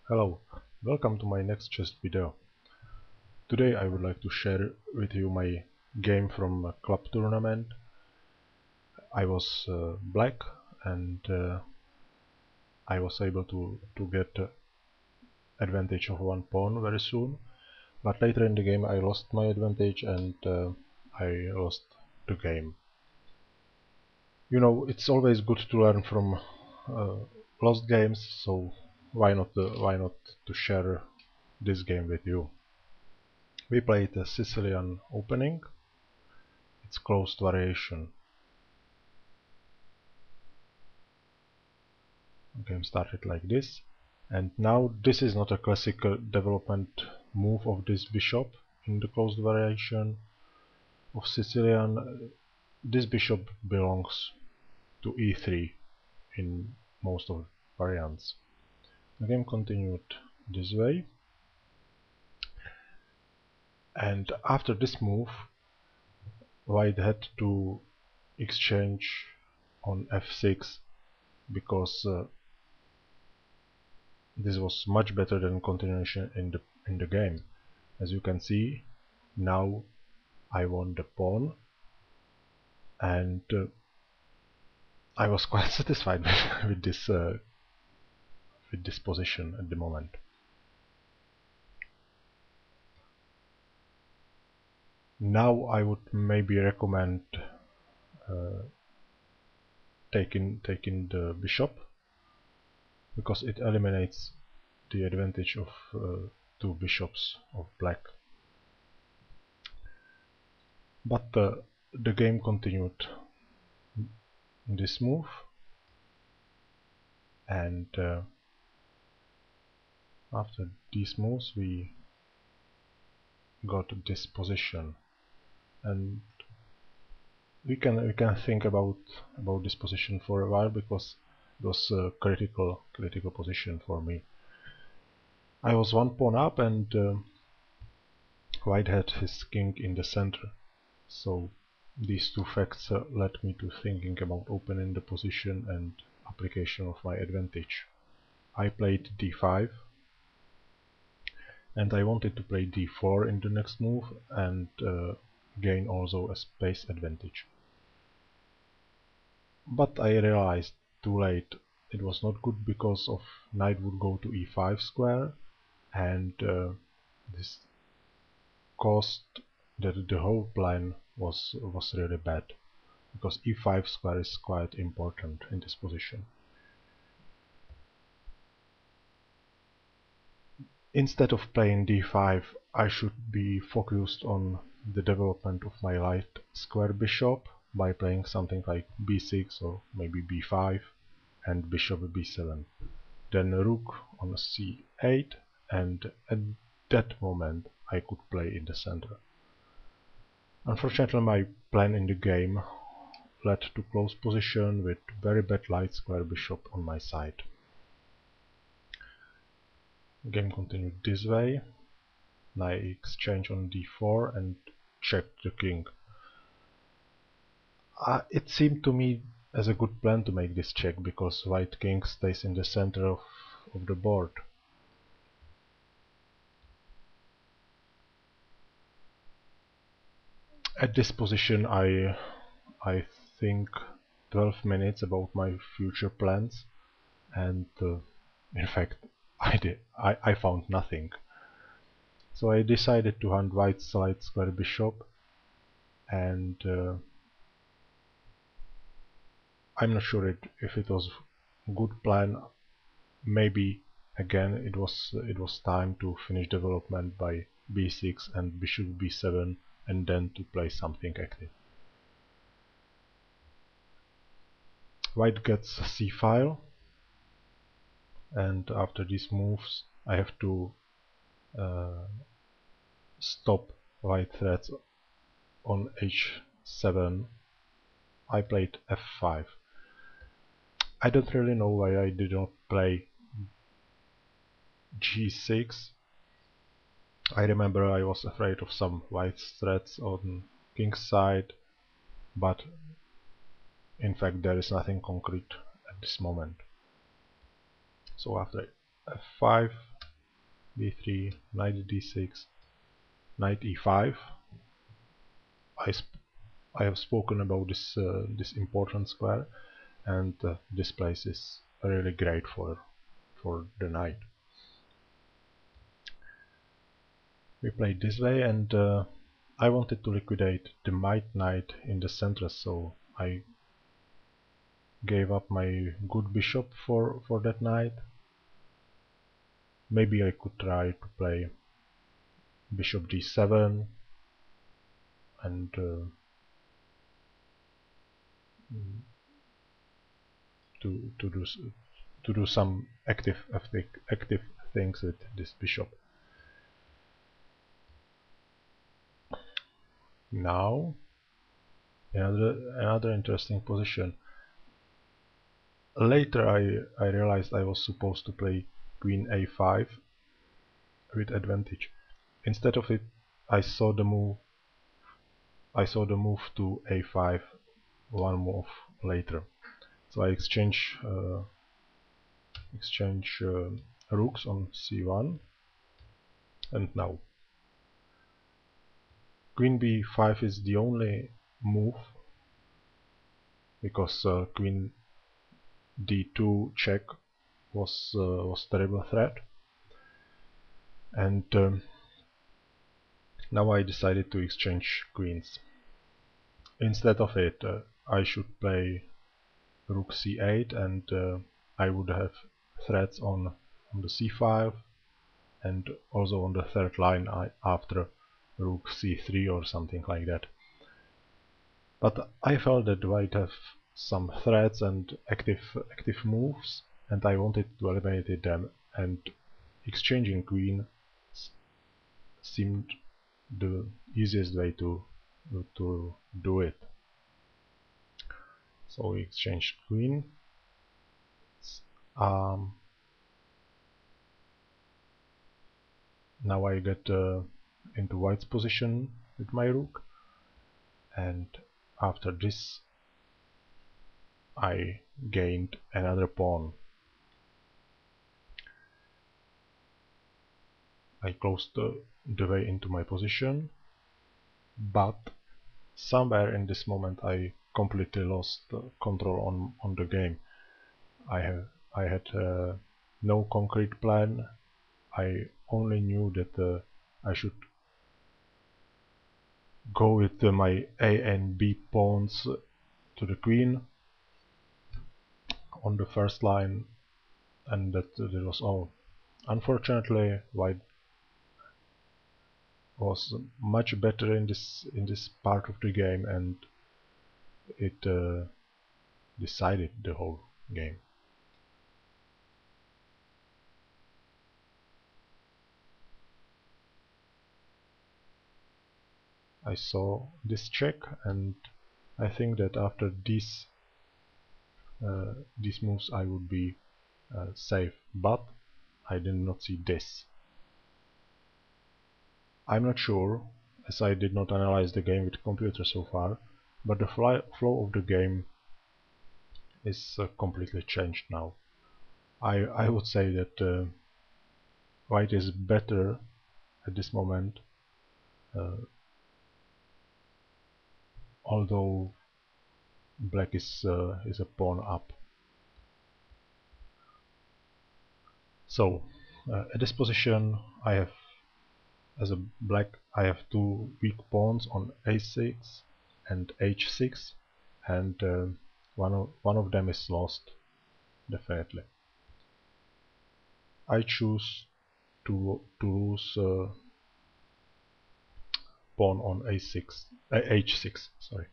Hello, welcome to my next chess video. Today I would like to share with you my game from a club tournament. I was black and I was able to get advantage of one pawn very soon, but later in the game I lost my advantage and I lost the game. You know, it's always good to learn from uh, lost games, so why not to share this game with you. We played a Sicilian opening. It's closed variation. Game started like this, and now this is not a classical development move of this bishop in the closed variation of Sicilian. This bishop belongs to e3 in most of variants. The game continued this way, and after this move white had to exchange on f6 because this was much better than continuation in the game. As you can see, now I won the pawn, and I was quite satisfied with this position at the moment. Now I would maybe recommend taking the bishop, because it eliminates the advantage of two bishops of black. But the game continued this move, and after these moves we got this position, and we can think about this position for a while, because it was a critical position for me. I was one pawn up, and white had his king in the center, so these two facts led me to thinking about opening the position and application of my advantage. I played d5, and I wanted to play d4 in the next move and gain also a space advantage. But I realized too late it was not good, because of knight would go to e5 square, and this caused that the whole plan was really bad, because e5 square is quite important in this position. Instead of playing d5, I should be focused on the development of my light square bishop by playing something like b6 or maybe b5 and bishop b7. Then rook on c8, and at that moment I could play in the center. Unfortunately, my plan in the game led to close position with very bad light square bishop on my side. Game continued this way. I exchange on d4 and checked the king. It seemed to me as a good plan to make this check, because white king stays in the center of the board. At this position I think 12 minutes about my future plans, and in fact I found nothing. So I decided to hunt white's light square bishop, and I'm not sure if it was a good plan. Maybe again it was time to finish development by b6 and bishop b7, and then to play something active. White gets c-file, and after these moves I have to stop white threats on h7. I played f5. I don't really know why I did not play g6. I remember I was afraid of some white threats on king's side, but in fact there is nothing concrete at this moment. So after f5 b3, knight d6, knight e5. I have spoken about this important square, and this place is really great for the knight. We played this way, and I wanted to liquidate the white knight in the center, so I gave up my good bishop for that knight. Maybe I could try to play bishop g7 and to do some active things with this bishop. Now another interesting position. Later I realized I was supposed to play queen a5 with advantage. Instead of it, I saw the move to a5 one move later. So I exchange rooks on c1, and now queen b5 is the only move, because queen d2 check was terrible threat, and now I decided to exchange queens. Instead of it, I should play rook c8, and I would have threats on the c5 and also on the third line after rook c3 or something like that. But I felt that white have some threats and active moves, and I wanted to eliminate them, and exchanging queen seemed the easiest way to do it. So we exchanged queen. Now I get into white's position with my rook, and after this I gained another pawn. I closed the way into my position, but somewhere in this moment I completely lost control on the game. I had no concrete plan. I only knew that I should go with my A and B pawns to the queen on the first line, and that was all. Unfortunately, white was much better in this part of the game, and it decided the whole game. I saw this check, and I think that after these moves I would be safe, but I did not see this. I'm not sure, as I did not analyze the game with computer so far, but the flow of the game is completely changed now. I would say that white is better at this moment, although black is a pawn up. So at this position I have, as a black, I have two weak pawns on a6 and h6, and one of them is lost, definitely. I choose to lose pawn on h6. Sorry.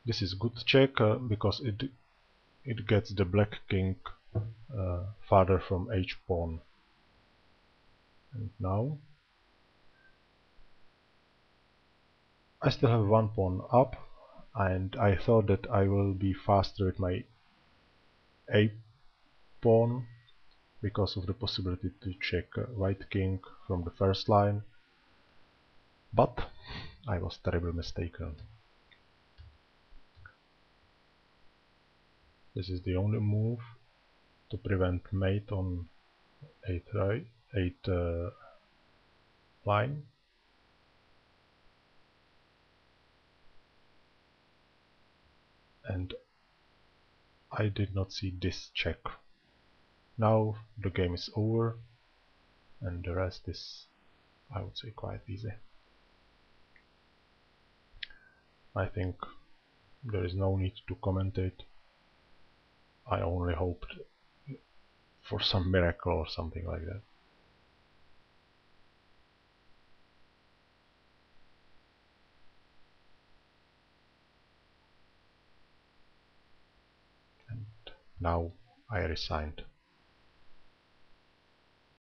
This is good check because it gets the black king farther from h pawn. And now I still have one pawn up, and I thought that I will be faster with my a pawn because of the possibility to check white king from the first line, but I was terribly mistaken. This is the only move to prevent mate on 8 line. And I did not see this check. Now the game is over, and the rest is, I would say, quite easy. I think there is no need to commentate. I only hoped for some miracle or something like that. And now I resigned.